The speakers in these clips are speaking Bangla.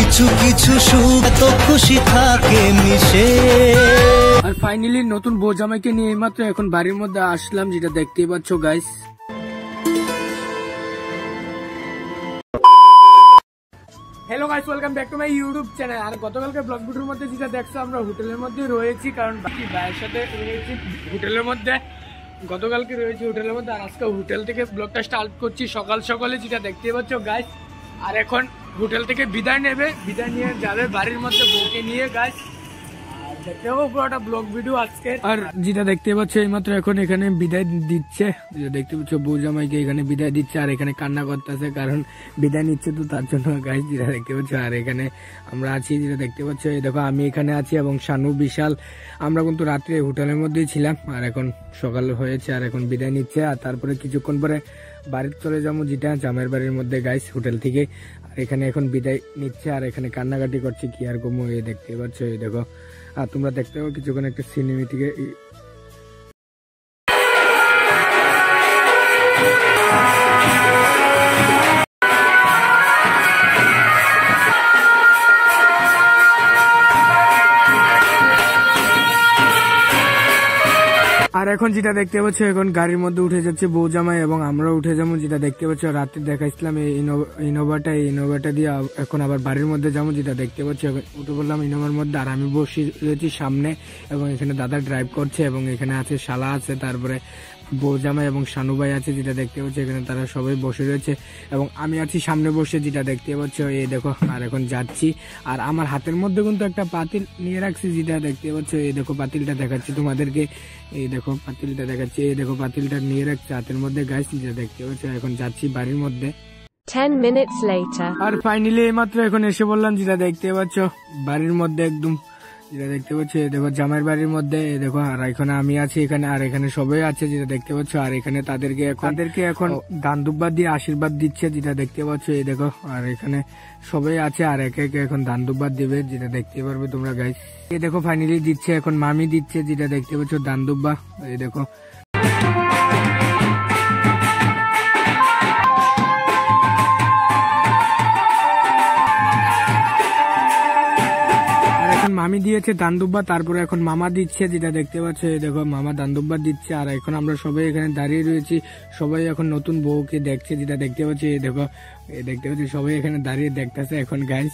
কিছু কিছু সুখ তো খুশি থাকে মিশে। আর ফাইনালি নতুন বউ জামাইকে নিয়ে এইমাত্র এখন বাড়ির মধ্যে আসলাম, যেটা দেখতেই পাচ্ছ guys. Hello guys, welcome back to my YouTube channel. আর গতকালকে ব্লগ ভিডিওর মধ্যে যেটা দেখছো, আমরা হোটেলের মধ্যে রয়েছি, কারণ বাকি ভাইয়ের সাথে রয়েছি হোটেলের মধ্যে। গতকালকে রয়েছি হোটেলের মধ্যে, আর আজকে হোটেল থেকে ব্লগটা স্টার্ট করছি সকাল সকালে, যেটা দেখতেই পাচ্ছ গাইস। আর এখন হোটেল থেকে বিদায় নেবে, বিদায় নিয়ে যাবে বাড়ির মধ্যে বউকে নিয়ে গাইস। দেখতে পাবো পুরোটা ব্লগ ভিডিও আজকে। আর যেটা দেখতে পাচ্ছ এইমাত্র এখন এখানে বিদায় দিচ্ছে, যেটা দেখতে পাচ্ছ বউ জামাইকে এখানে বিদায় দিচ্ছে। আর এখানে কান্না করতেছে, কারণ বিদায় নিচ্ছে তো তার জন্য গাইস, যেটা দেখতে পাচ্ছ। আর এখানে আমরা আছি, যেটা দেখতে পাচ্ছ, এই দেখো আমি এখানে আছি এবং শানু বিশাল। আমরা কিন্তু রাত্রে হোটেলের মধ্যেই ছিলাম, আর এখন সকাল হয়েছে, আর এখন বিদায় নিচ্ছে। আর তারপরে কিছুক্ষণ পরে বাড়িতে চলে যাবো, যেটা জামের বাড়ির মধ্যে গাইস হোটেল থেকে। আর এখানে এখন বিদায় নিচ্ছে, আর এখানে কান্নাকাটি করছে, কি আর কমো, এই দেখতে পাচ্ছ, এই দেখো। আর তোমরা দেখতে পাবো কিছুক্ষণ একটা সিনেমেটিকে। আর এখন যেটা দেখতে পাচ্ছ, এখন গাড়ির মধ্যে উঠে যাচ্ছে বউ জামাই এবং আমরা উঠে যাবো, যেটা দেখতে পাচ্ছ। রাত্রে দেখাইছিলাম এই ইনোভাটা দিয়ে এখন আবার বাড়ির মধ্যে যাবো, যেটা দেখতে পাচ্ছ। উঠে বললাম ইনোভার মধ্যে, আর আমি বসে রয়েছি সামনে, এবং এখানে দাদা ড্রাইভ করছে, এবং এখানে আছে শালা আছে, তারপরে বউ জামাই এবং শানু ভাই আছে, যেটা দেখতে পাচ্ছ। এখানে তারা সবাই বসে রয়েছে এবং আমি আছি সামনে বসে, যেটা দেখতে পাচ্ছ। এই দেখো, আর এখন যাচ্ছি। আর আমার হাতের মধ্যে কিন্তু একটা পাতিল নিয়ে রাখছি, যেটা দেখতে পাচ্ছ। এই দেখো পাতিলটা দেখাচ্ছি তোমাদেরকে, এই দেখো পাতিলটা দেখাচ্ছি, এই দেখো পাতিলটা নিয়ে রাখছি হাতের মধ্যে গাইস, যেটা দেখতে পাচ্ছ। এখন যাচ্ছি বাড়ির মধ্যে। 10 minutes later. আর ফাইনালি এইমাত্র এখন এসে বললাম, যেটা দেখতে পাচ্ছ বাড়ির মধ্যে একদম, যেটা দেখতে পাচ্ছ। দেখো জামাইয়ের বাড়ির মধ্যে, দেখো। আর এখানে আমি আছি এখানে, আর এখানে সবাই আছে, যেটা দেখতে পাচ্ছ। আর এখানে তাদেরকে এখন দান দুব্বা দিয়ে আশীর্বাদ দিচ্ছে, যেটা দেখতে পাচ্ছ। এই দেখো, আর এখানে সবাই আছে, আর একে একে এখন দান দুব্বা দিবে, যেটা দেখতে পারবে তোমরা গাইস। এই দেখো ফাইনালি দিচ্ছে, এখন মামি দিচ্ছে, যেটা দেখতে পাচ্ছ দান দুব্বা। এই দেখো, মামি দিয়েছে দানদুব্বা, তারপরে এখন মামা দিচ্ছে, যেটা দেখতে পাচ্ছ। এই দেখো মামা দানদুব্বা দিচ্ছে। আর এখন আমরা সবাই এখানে দাঁড়িয়ে রয়েছি, সবাই এখন নতুন বউকে দেখছে, যেটা দেখতে পাচ্ছি। এই দেখো, এই দেখতে পাচ্ছি সবাই এখানে দাঁড়িয়ে দেখতেছে এখন গাইস।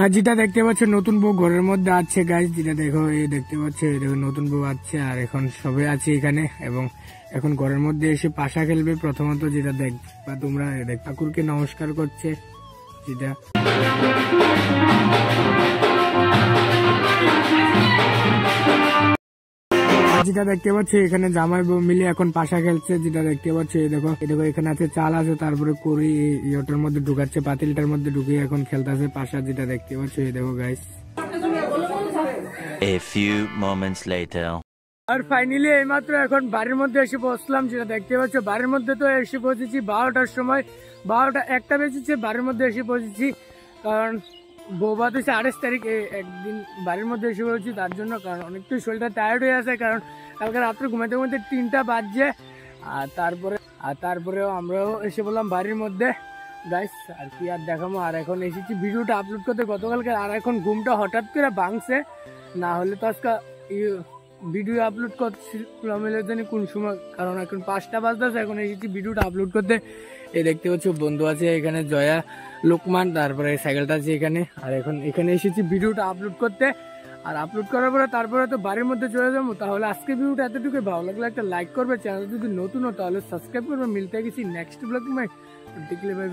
আর যেটা দেখতে পাচ্ছ নতুন বউ ঘরের মধ্যে আছে গাইস, যেটা দেখো, এই দেখতে পাচ্ছ। এই দেখো নতুন বউ আছে, আর এখন সবাই আছে এখানে, এবং এখন ঘরের মধ্যে এসে পাশা খেলবে প্রথমত, যেটা দেখবা তোমরা। দেখ ঠাকুরকে নমস্কার করছে, যেটা দেখতে পাচ্ছি। এখানে জামাই বউ মিলে এখন পাশা খেলছে, যেটা দেখতে পাচ্ছি। এই দেখো, এখানে আছে চাল আছে, তারপরে করি ইয়েটার মধ্যে ঢুকাচ্ছে, পাতিলটার মধ্যে ঢুকিয়ে এখন খেলতেছে পাশা, যেটা দেখতে পাচ্ছ। এই দেখো guys. A few moments later. আর ফাইনালি এইমাত্র এখন বাড়ির মধ্যে এসে বসলাম, যেটা দেখতে পাচ্ছ। বাড়ির মধ্যে তো এসে পৌঁছেছি 12টার সময়, 12টা 1টা বেজেছে, বাড়ির মধ্যে এসে পৌঁছেছি। কারণ বৌভাত হচ্ছে 28 তারিখে, একদিন বাড়ির মধ্যে এসে পড়েছি তার জন্য, কারণ অনেকটাই শরীরটা টায়ার্ড হয়ে আছে, কারণ কালকে রাত্রে ঘুমাতে ঘুমাতে 3টা বাজছে। আর তারপরেও আমরাও এসে বললাম বাড়ির মধ্যে গাইস। আর কি আর দেখাবো, আর এখন এসেছি ভিডিওটা আপলোড করতে গতকালকে। আর এখন ঘুমটা হঠাৎ করে ভাঙছে, না হলে তো আজকে ভিডিও আপলোড করছিলাম জানি কোন সময়, কারণ এখন 5টা বাজতেছে, এখন এসেছি ভিডিওটা আপলোড করতে। এই দেখতে পাচ্ছ বন্ধু আছে এখানে, জয়া, লোকমান, তারপরে সাইকেলটা আছে এখানে। আর এখন এখানে এসেছি ভিডিওটা আপলোড করতে, আর আপলোড করার পরে তারপরে তো বাড়ির মধ্যে চলে যাবো। তাহলে আজকে ভিডিওটা এতটুকু, ভালো লাগলে একটা লাইক করবে, চ্যানেল যদি নতুন হয় তাহলে সাবস্ক্রাইব করবে। মিলতে গেছি নেক্সট ব্লগ, দেখলে ভাই।